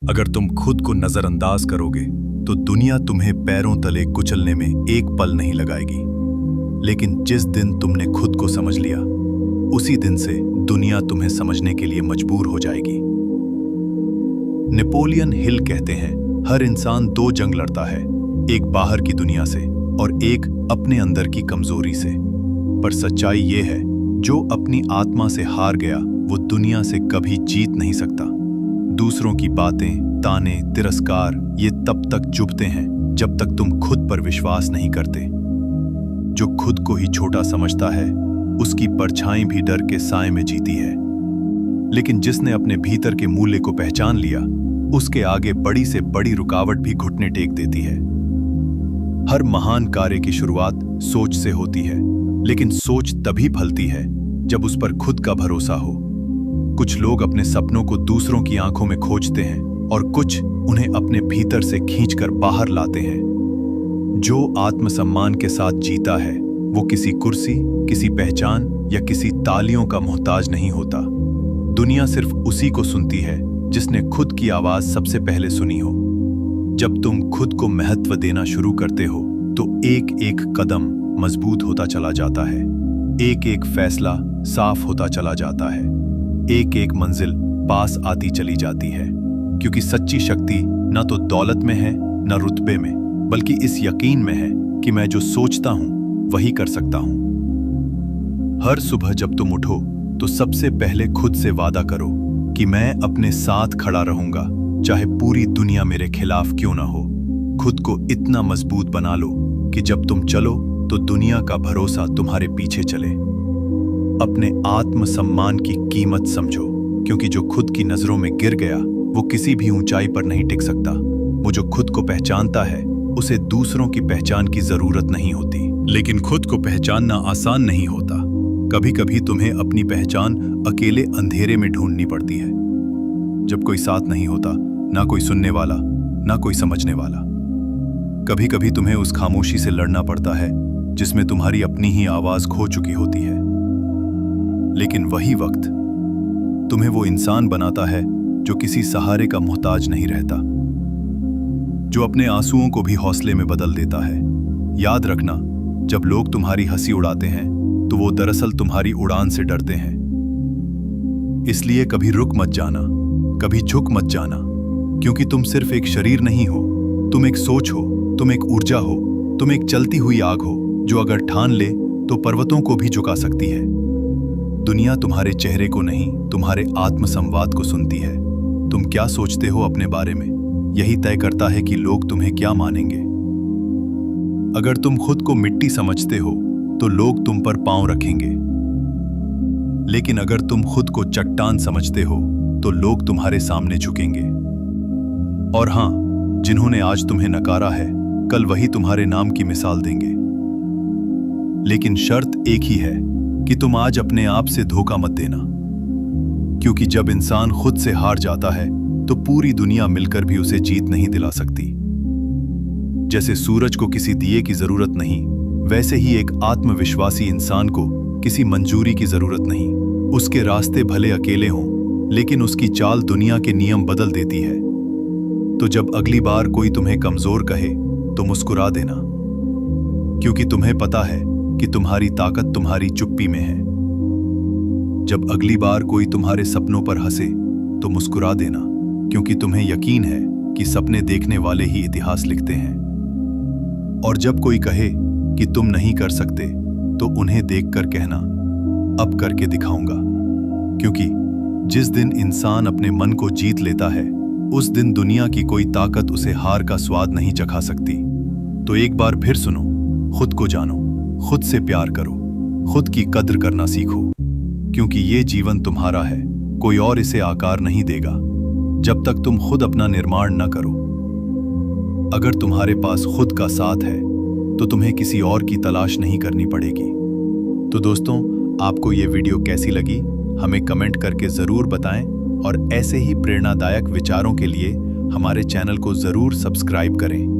अगर तुम खुद को नजरअंदाज करोगे तो दुनिया तुम्हें पैरों तले कुचलने में एक पल नहीं लगाएगी। लेकिन जिस दिन तुमने खुद को समझ लिया, उसी दिन से दुनिया तुम्हें समझने के लिए मजबूर हो जाएगी। नेपोलियन हिल कहते हैं, हर इंसान दो जंग लड़ता है, एक बाहर की दुनिया से और एक अपने अंदर की कमजोरी से। पर सच्चाई ये है, जो अपनी आत्मा से हार गया वो दुनिया से कभी जीत नहीं सकता। दूसरों की बातें, ताने, तिरस्कार ये तब तक चुभते हैं जब तक तुम खुद पर विश्वास नहीं करते। जो खुद को ही छोटा समझता है, उसकी परछाई भी डर के साए में जीती है। लेकिन जिसने अपने भीतर के मूल्य को पहचान लिया, उसके आगे बड़ी से बड़ी रुकावट भी घुटने टेक देती है। हर महान कार्य की शुरुआत सोच से होती है, लेकिन सोच तभी फलती है जब उस पर खुद का भरोसा हो। कुछ लोग अपने सपनों को दूसरों की आंखों में खोजते हैं और कुछ उन्हें अपने भीतर से खींचकर बाहर लाते हैं। जो आत्मसम्मान के साथ जीता है, वो किसी कुर्सी, किसी पहचान या किसी तालियों का मोहताज नहीं होता। दुनिया सिर्फ उसी को सुनती है जिसने खुद की आवाज सबसे पहले सुनी हो। जब तुम खुद को महत्व देना शुरू करते हो, तो एक एक कदम मजबूत होता चला जाता है, एक एक फैसला साफ होता चला जाता है, एक एक मंजिल पास आती चली जाती है। क्योंकि सच्ची शक्ति न तो दौलत में है, न रुतबे में, बल्कि इस यकीन में है कि मैं जो सोचता हूं वही कर सकता हूं। हर सुबह जब तुम उठो तो सबसे पहले खुद से वादा करो कि मैं अपने साथ खड़ा रहूंगा, चाहे पूरी दुनिया मेरे खिलाफ क्यों ना हो। खुद को इतना मजबूत बना लो कि जब तुम चलो तो दुनिया का भरोसा तुम्हारे पीछे चले। अपने आत्मसम्मान की कीमत समझो, क्योंकि जो खुद की नजरों में गिर गया वो किसी भी ऊंचाई पर नहीं टिक सकता। वो जो खुद को पहचानता है, उसे दूसरों की पहचान की जरूरत नहीं होती। लेकिन खुद को पहचानना आसान नहीं होता। कभी कभी तुम्हें अपनी पहचान अकेले अंधेरे में ढूंढनी पड़ती है, जब कोई साथ नहीं होता, ना कोई सुनने वाला, ना कोई समझने वाला। कभी कभी तुम्हें उस खामोशी से लड़ना पड़ता है जिसमें तुम्हारी अपनी ही आवाज खो चुकी होती है। लेकिन वही वक्त तुम्हें वो इंसान बनाता है जो किसी सहारे का मोहताज नहीं रहता, जो अपने आंसुओं को भी हौसले में बदल देता है। याद रखना, जब लोग तुम्हारी हंसी उड़ाते हैं तो वो दरअसल तुम्हारी उड़ान से डरते हैं। इसलिए कभी रुक मत जाना, कभी झुक मत जाना, क्योंकि तुम सिर्फ एक शरीर नहीं हो, तुम एक सोच हो, तुम एक ऊर्जा हो, तुम एक चलती हुई आग हो जो अगर ठान ले तो पर्वतों को भी झुका सकती है। दुनिया तुम्हारे चेहरे को नहीं, तुम्हारे आत्मसंवाद को सुनती है। तुम क्या सोचते हो अपने बारे में, यही तय करता है कि लोग तुम्हें क्या मानेंगे। अगर तुम खुद को मिट्टी समझते हो तो लोग तुम पर पांव रखेंगे, लेकिन अगर तुम खुद को चट्टान समझते हो तो लोग तुम्हारे सामने झुकेंगे। और हां, जिन्होंने आज तुम्हें नकारा है, कल वही तुम्हारे नाम की मिसाल देंगे। लेकिन शर्त एक ही है कि तुम आज अपने आप से धोखा मत देना, क्योंकि जब इंसान खुद से हार जाता है तो पूरी दुनिया मिलकर भी उसे जीत नहीं दिला सकती। जैसे सूरज को किसी दिए की जरूरत नहीं, वैसे ही एक आत्मविश्वासी इंसान को किसी मंजूरी की जरूरत नहीं। उसके रास्ते भले अकेले हों, लेकिन उसकी चाल दुनिया के नियम बदल देती है। तो जब अगली बार कोई तुम्हें कमजोर कहे तो मुस्कुरा देना, क्योंकि तुम्हें पता है कि तुम्हारी ताकत तुम्हारी चुप्पी में है। जब अगली बार कोई तुम्हारे सपनों पर हंसे तो मुस्कुरा देना, क्योंकि तुम्हें यकीन है कि सपने देखने वाले ही इतिहास लिखते हैं। और जब कोई कहे कि तुम नहीं कर सकते, तो उन्हें देखकर कहना, अब करके दिखाऊंगा। क्योंकि जिस दिन इंसान अपने मन को जीत लेता है, उस दिन दुनिया की कोई ताकत उसे हार का स्वाद नहीं चखा सकती। तो एक बार फिर सुनो, खुद को जानो, खुद से प्यार करो, खुद की कद्र करना सीखो, क्योंकि ये जीवन तुम्हारा है, कोई और इसे आकार नहीं देगा जब तक तुम खुद अपना निर्माण न करो। अगर तुम्हारे पास खुद का साथ है तो तुम्हें किसी और की तलाश नहीं करनी पड़ेगी। तो दोस्तों, आपको ये वीडियो कैसी लगी हमें कमेंट करके ज़रूर बताएं, और ऐसे ही प्रेरणादायक विचारों के लिए हमारे चैनल को ज़रूर सब्सक्राइब करें।